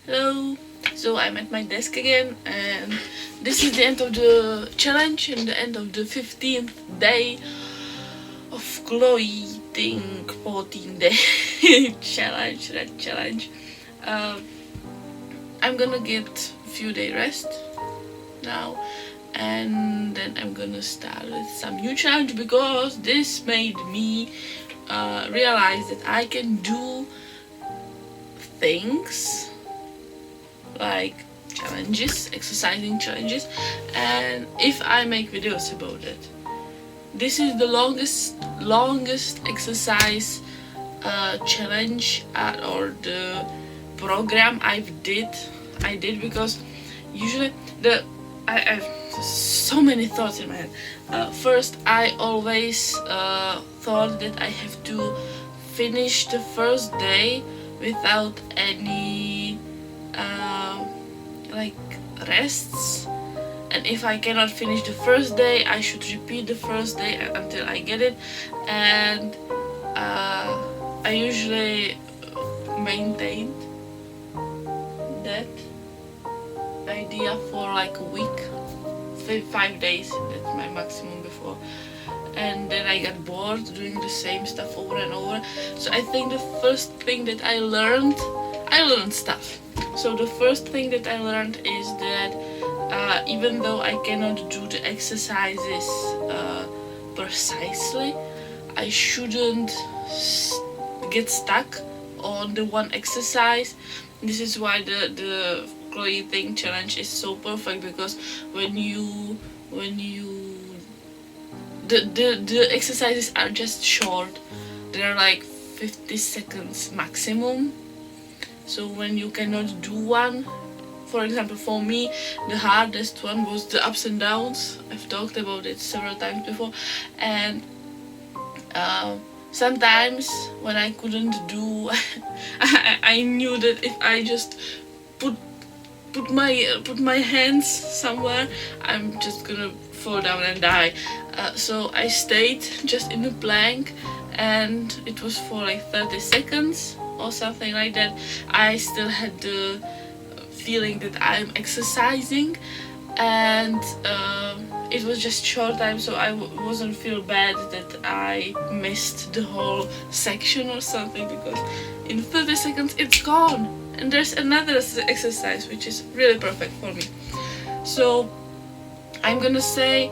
Hello. So I'm at my desk again, and this is the end of the challenge and the end of the 15th day of Chloe Ting 14 day challenge. That challenge. Um, I'm gonna get a few day rest now, and then I'm gonna start with some new challenge because this made me realize that I can do things like challenges, exercising challenges, and if I make videos about it. This is the longest exercise challenge or the program I did because usually I have so many thoughts in my head. First, I always thought that I have to finish the first day without any like rests, and if I cannot finish the first day, I should repeat the first day until I get it. And I usually maintained that idea for like a week, 5 days. That's my maximum before. And then I got bored doing the same stuff over and over. So I think the first thing that I learned stuff. So the first thing that I learned is that even though I cannot do the exercises precisely, I shouldn't get stuck on the one exercise. This is why the Chloe Ting challenge is so perfect, because when you the exercises are just short. They're like 50 seconds maximum. So when you cannot do one, for example, for me, the hardest one was the ups and downs. I've talked about it several times before, and sometimes when I couldn't do, I knew that if I just put my hands somewhere, I'm just gonna fall down and die. So I stayed just in the plank, and it was for like 30 seconds or something like that. I still had the feeling that I'm exercising, and it was just short time, so I wasn't feel bad that I missed the whole section or something, because in 30 seconds it's gone, and there's another exercise which is really perfect for me. So I'm gonna say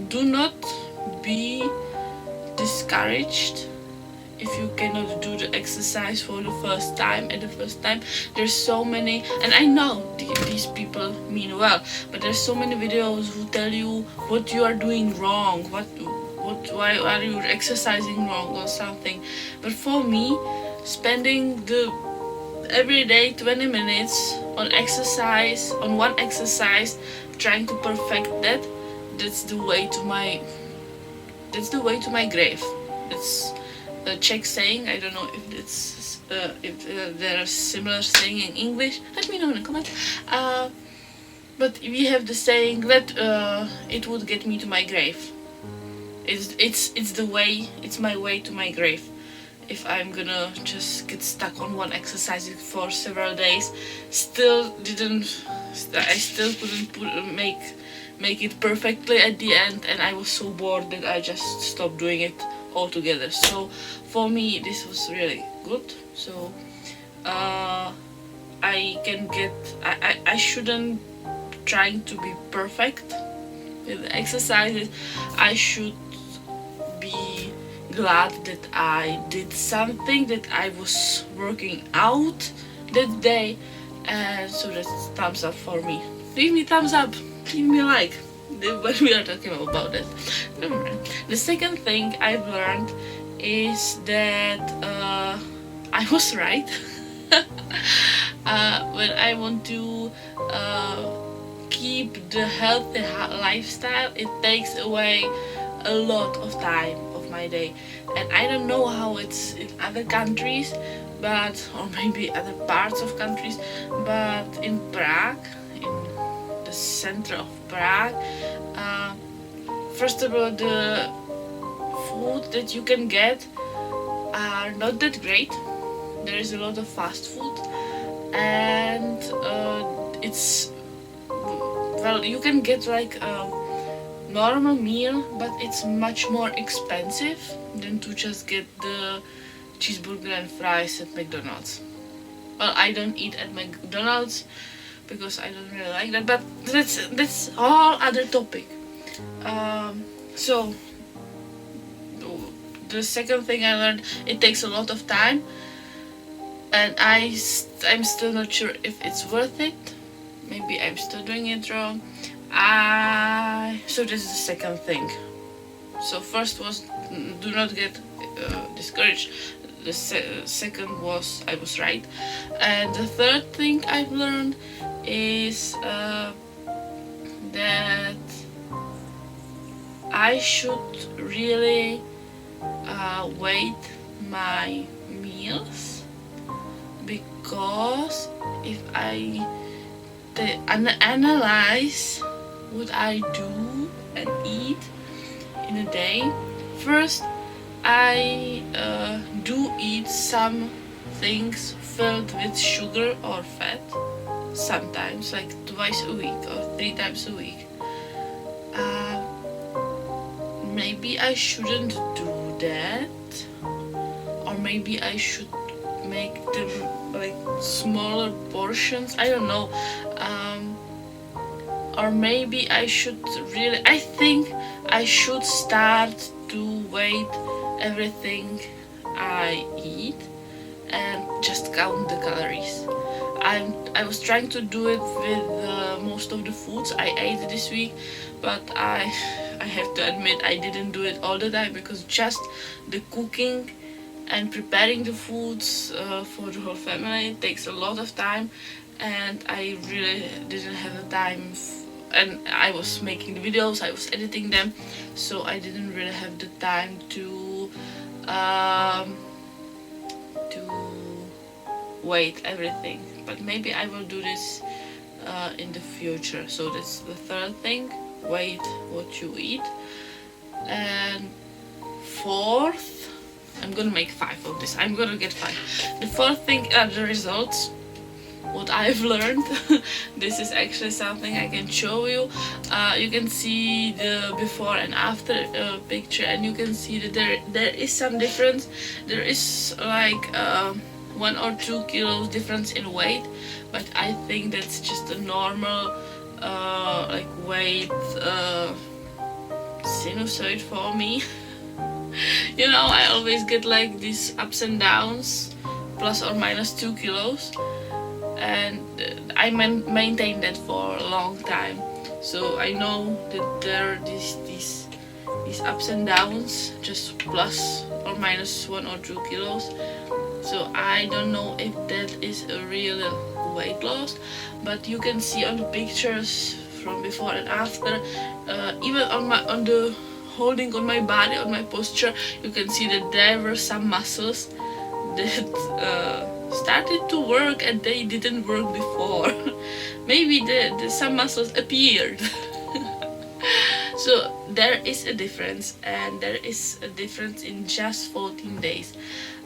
do not be discouraged if you cannot do the exercise for the first time. At the first time, there's so many, and I know these people mean well, but there's so many videos who tell you what you are doing wrong, why are you exercising wrong or something. But for me, spending the every day 20 minutes on one exercise, trying to perfect that's the way to my grave. That's a Czech saying. I don't know if it's there are similar saying in English. Let me know in the comments. But we have the saying that it would get me to my grave. It's the way. It's my way to my grave. If I'm gonna just get stuck on one exercise for several days, I still couldn't make it perfectly at the end, and I was so bored that I just stopped doing it altogether. So for me, this was really good. So I shouldn't trying to be perfect with the exercises. I should be glad that I did something, that I was working out that day, and so that's thumbs up for me. Leave me thumbs up, leave me a like when we are talking about it. The second thing I've learned is that I was right. When I want to keep the healthy lifestyle, it takes away a lot of time of my day. And I don't know how it's in other countries, but or maybe other parts of countries, but in Prague, in the center of Prague, first of all, the food that you can get are not that great. there is a lot of fast food, and it's, well, you can get like a normal meal, but it's much more expensive than to just get the cheeseburger and fries at McDonald's. Well, I don't eat at McDonald's because I don't really like that, but that's all other topic. So the second thing I learned, it takes a lot of time, and I'm still not sure if it's worth it. Maybe I'm still doing it wrong. So this is the second thing. So first was, do not get discouraged. The second was, I was right. And the third thing I've learned is that I should really weight my meals, because if I analyze what I do and eat in a day, first I do eat some things filled with sugar or fat, sometimes like twice a week or 3 times a week. Maybe I shouldn't do that, or maybe I should make them like smaller portions, I don't know. Or maybe I think I should start to weigh everything I eat and just count the calories. I was trying to do it with most of the foods I ate this week, but I have to admit I didn't do it all the time, because just the cooking and preparing the foods for the whole family takes a lot of time, and I really didn't have the time. And I was making the videos, I was editing them, so I didn't really have the time to weight everything. But maybe I will do this in the future. So that's the third thing: weight what you eat. And fourth, I'm gonna make 5 of this. I'm gonna get 5. The fourth thing are the results. What I've learned. This is actually something I can show you. You can see the before and after picture, and you can see that there is some difference. There is like 1 or 2 kilos difference in weight, but I think that's just a normal like weight sinusoid for me. You know, I always get like these ups and downs, plus or minus 2 kilos. And I maintain that for a long time, so I know that there are these ups and downs, just plus or minus 1 or 2 kilos. So I don't know if that is a real weight loss, but you can see on the pictures from before and after, even on the holding on my body, on my posture, you can see that there were some muscles that started to work and they didn't work before. Maybe some muscles appeared. So there is a difference, and there is a difference in just 14 days.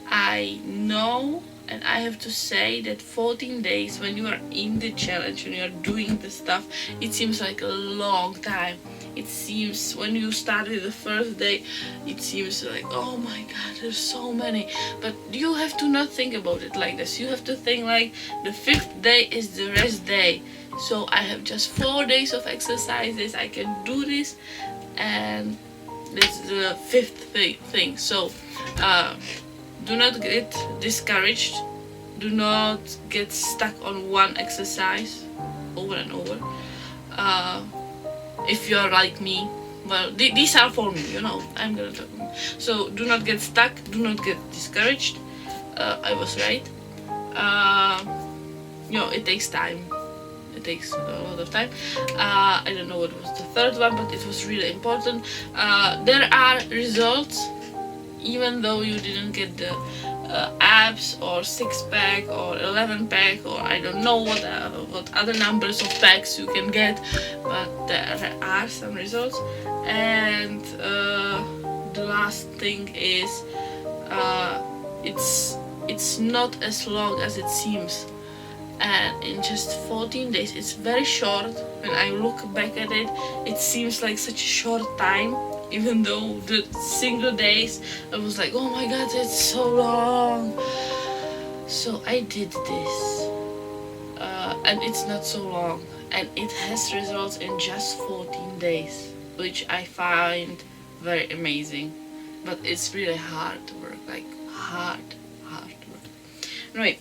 I know, and I have to say that 14 days, when you are in the challenge, when you are doing the stuff, it seems like a long time. It seems, when you started the first day, it seems like, oh my god, there's so many. But you have to not think about it like this. You have to think like the 5th day is the rest day. So I have just 4 days of exercises, I can do this, and that's the 5th thing. So do not get discouraged. Do not get stuck on one exercise over and over. If you're like me, well, these are for me, you know, I'm gonna talk. So do not get stuck, do not get discouraged. I was right. You know, it takes time. It takes a lot of time. I don't know what was the third one, but it was really important. There are results, even though you didn't get the abs or 6-pack or 11-pack, or I don't know what other numbers of packs you can get, but there are some results. And the last thing is it's it's not as long as it seems. And in just 14 days, it's very short. When I look back at it, it seems like such a short time, even though the single days I was like, oh my god, it's so long. So I did this, and it's not so long, and it has results in just 14 days, which I find very amazing. But it's really hard work, like hard work. Right.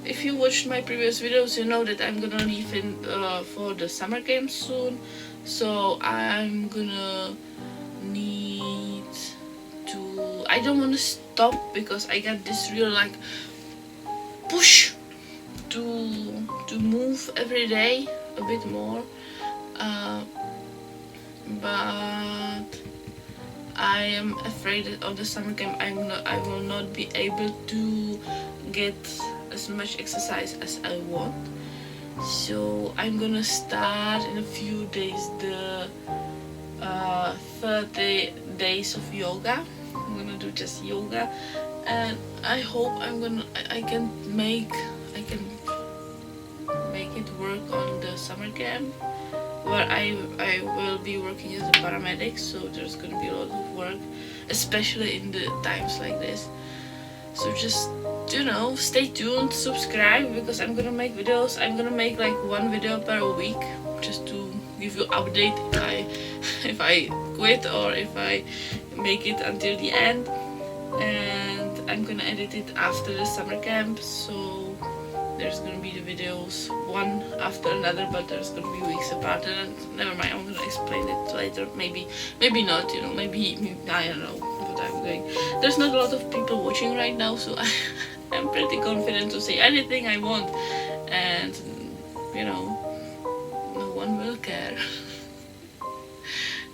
If you watched my previous videos, you know that I'm gonna leave in for the summer camp soon. So I'm gonna need to. I don't want to stop because I got this real like push to move every day a bit more. But I am afraid that on the summer camp I will not be able to get as much exercise as I want. So I'm gonna start in a few days the 30 days of yoga. I'm gonna do just yoga, and I hope I can make it work on the summer camp, where I will be working as a paramedic. So there's gonna be a lot of work, especially in the times like this. So just, you know, stay tuned, subscribe, because I'm gonna make videos. I'm gonna make like one video per week, just to give you update if I quit or if I make it until the end. And I'm gonna edit it after the summer camp, so there's gonna be the videos one after another, but there's gonna be weeks apart. And never mind, I'm gonna explain it later. Maybe not, you know, maybe I don't know what I'm doing. There's not a lot of people watching right now, so I'm pretty confident to say anything I want, and you know, no one will care.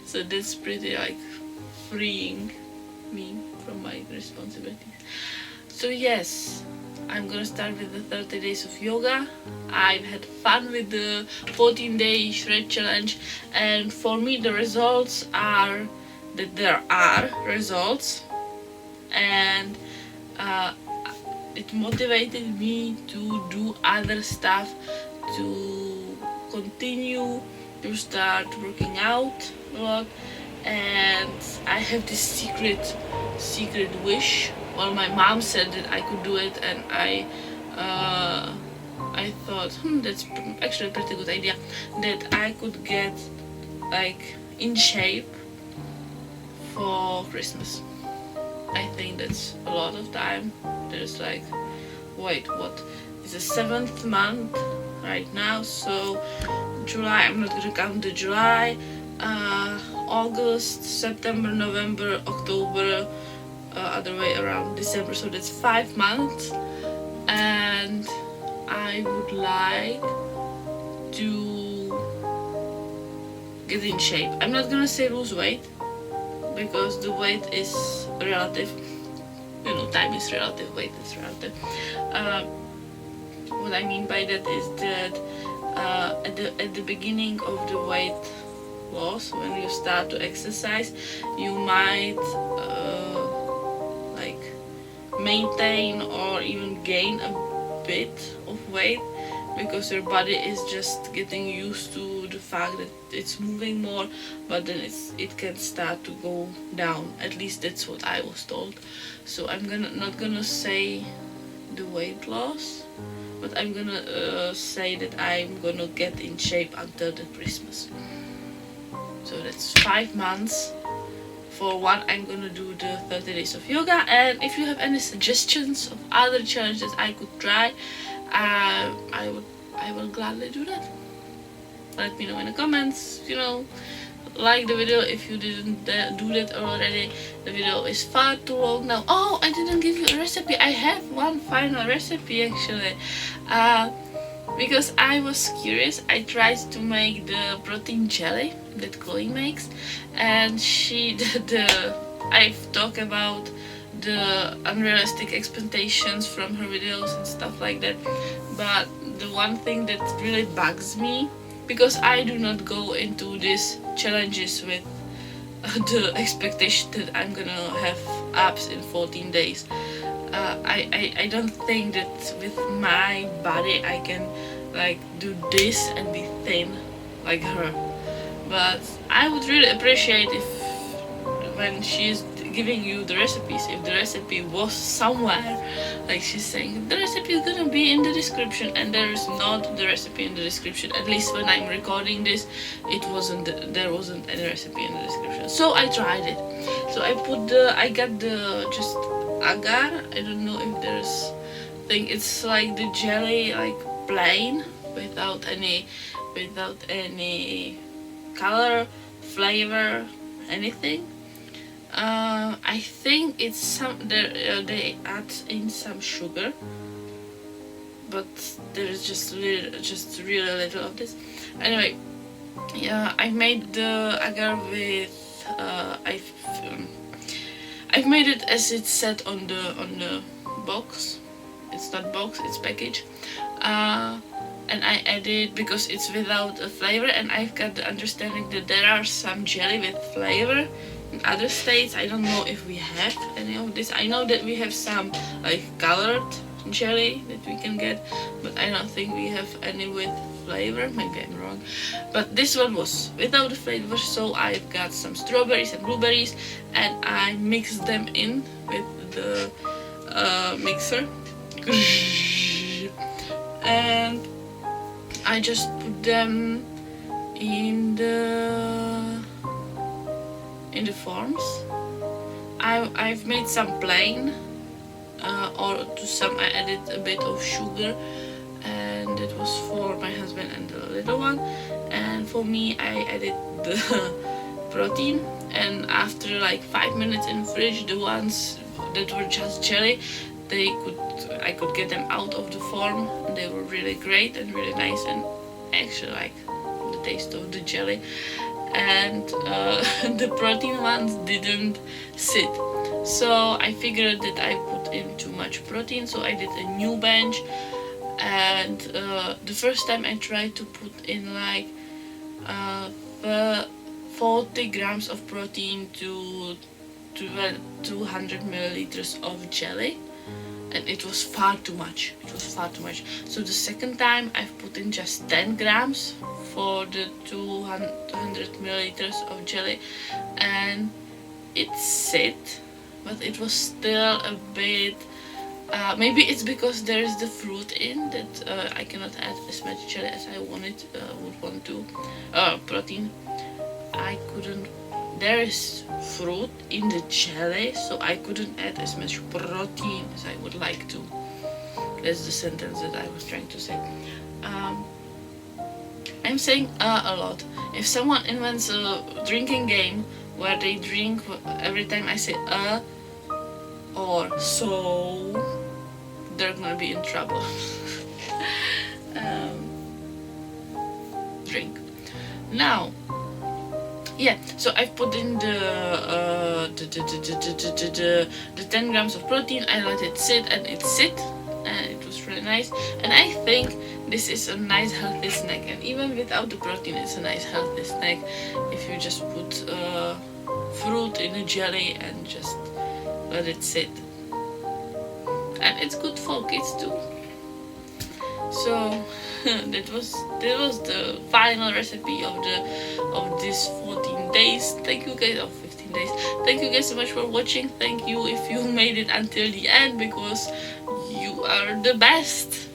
So that's pretty like freeing me from my responsibilities. So yes, I'm gonna start with the 30 days of yoga. I've had fun with the 14-day shred challenge, and for me the results are that there are results, and it motivated me to do other stuff, to continue to start working out a lot. And I have this secret wish. Well, my mom said that I could do it, and I thought, that's actually a pretty good idea, that I could get like in shape for Christmas. I think that's a lot of time. There's like, wait, what? It's the 7th month right now, so July, I'm not gonna count the July, August, September, November, October, other way around, December, so that's 5 months. And I would like to get in shape. I'm not gonna say lose weight, because the weight is relative, you know, time is relative, weight is relative. What I mean by that is that at the beginning of the weight loss, when you start to exercise, you might like maintain or even gain a bit of weight, because your body is just getting used to the fact that it's moving more, but then it can start to go down. At least that's what I was told. So I'm not gonna say the weight loss, but I'm gonna say that I'm gonna get in shape until the Christmas. So that's 5 months. For one, I'm gonna do the 30 days of yoga, and if you have any suggestions of other challenges I could try, I will gladly do that. Let me know in the comments, you know, like the video if you didn't do that already. The video is far too long now. Oh, I didn't give you a recipe. I have one final recipe actually. Because I was curious, I tried to make the protein jelly that Chloe makes, and I've talked about the unrealistic expectations from her videos and stuff like that, but the one thing that really bugs me, because I do not go into these challenges with the expectation that I'm gonna have abs in 14 days. I don't think that with my body I can like do this and be thin like her. But I would really appreciate if when she's giving you the recipes, if the recipe was somewhere, like she's saying the recipe is gonna be in the description, and there is not the recipe in the description. At least when I'm recording this, there wasn't any recipe in the description. So I tried it. So I got the just agar. I don't know if there's thing. It's like the jelly, like plain, without any color, flavor, anything. I think it's they add in some sugar, but there is just really little of this. Anyway, yeah, I made the agar with I've made it as it's said on the box. It's not box, it's package. And I added, because it's without a flavor, and I've got the understanding that there are some jelly with flavor in other states. I don't know if we have any of this. I know that we have some like colored jelly that we can get, but I don't think we have any with flavor. Maybe I'm wrong, but this one was without the flavor. So I've got some strawberries and blueberries, and I mixed them in with the mixer and I just put them in the forms. I've made some plain, or to some I added a bit of sugar, and it was for my husband and the little one. And for me, I added the protein. And after like 5 minutes in the fridge, the ones that were just jelly, I could get them out of the form. They were really great and really nice, and actually like the taste of the jelly. And the protein ones didn't sit. So I figured that I put in too much protein, so I did a new batch. And the first time I tried to put in like 40 grams of protein to 200 milliliters of jelly, and it was far too much. So the second time I've put in just 10 grams for the 200 milliliters of jelly, and it sit, but it was still a bit maybe it's because there is the fruit in that I cannot add as much jelly as I would want to. Protein, I couldn't. There is fruit in the jelly, so I couldn't add as much protein as I would like to. That's the sentence that I was trying to say. I'm saying a lot. If someone invents a drinking game where they drink every time I say or so, they're gonna be in trouble. Drink. Now, yeah, so I've put in the 10 grams of protein. I let it sit, and it was really nice. And I think this is a nice healthy snack, and even without the protein, it's a nice healthy snack if you just put fruit in a jelly and just let it sit. And it's good for kids too. So that was the final recipe of this 14 days. Thank you guys, 15 days. Thank you guys so much for watching. Thank you if you made it until the end, because you are the best.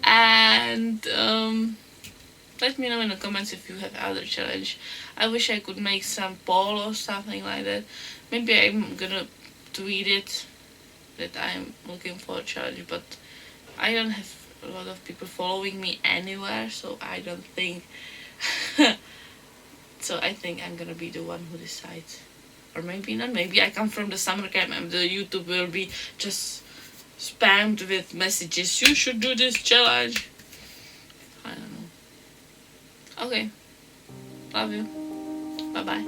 And let me know in the comments if you have other challenge. I wish I could make some poll or something like that. Maybe I'm gonna tweet it that I'm looking for a challenge, but I don't have a lot of people following me anywhere, so I don't think so I think I'm gonna be the one who decides. Or maybe not. Maybe I come from the summer camp and the YouTube will be just spammed with messages. You should do this challenge. I don't know. Okay. Love you. Bye bye.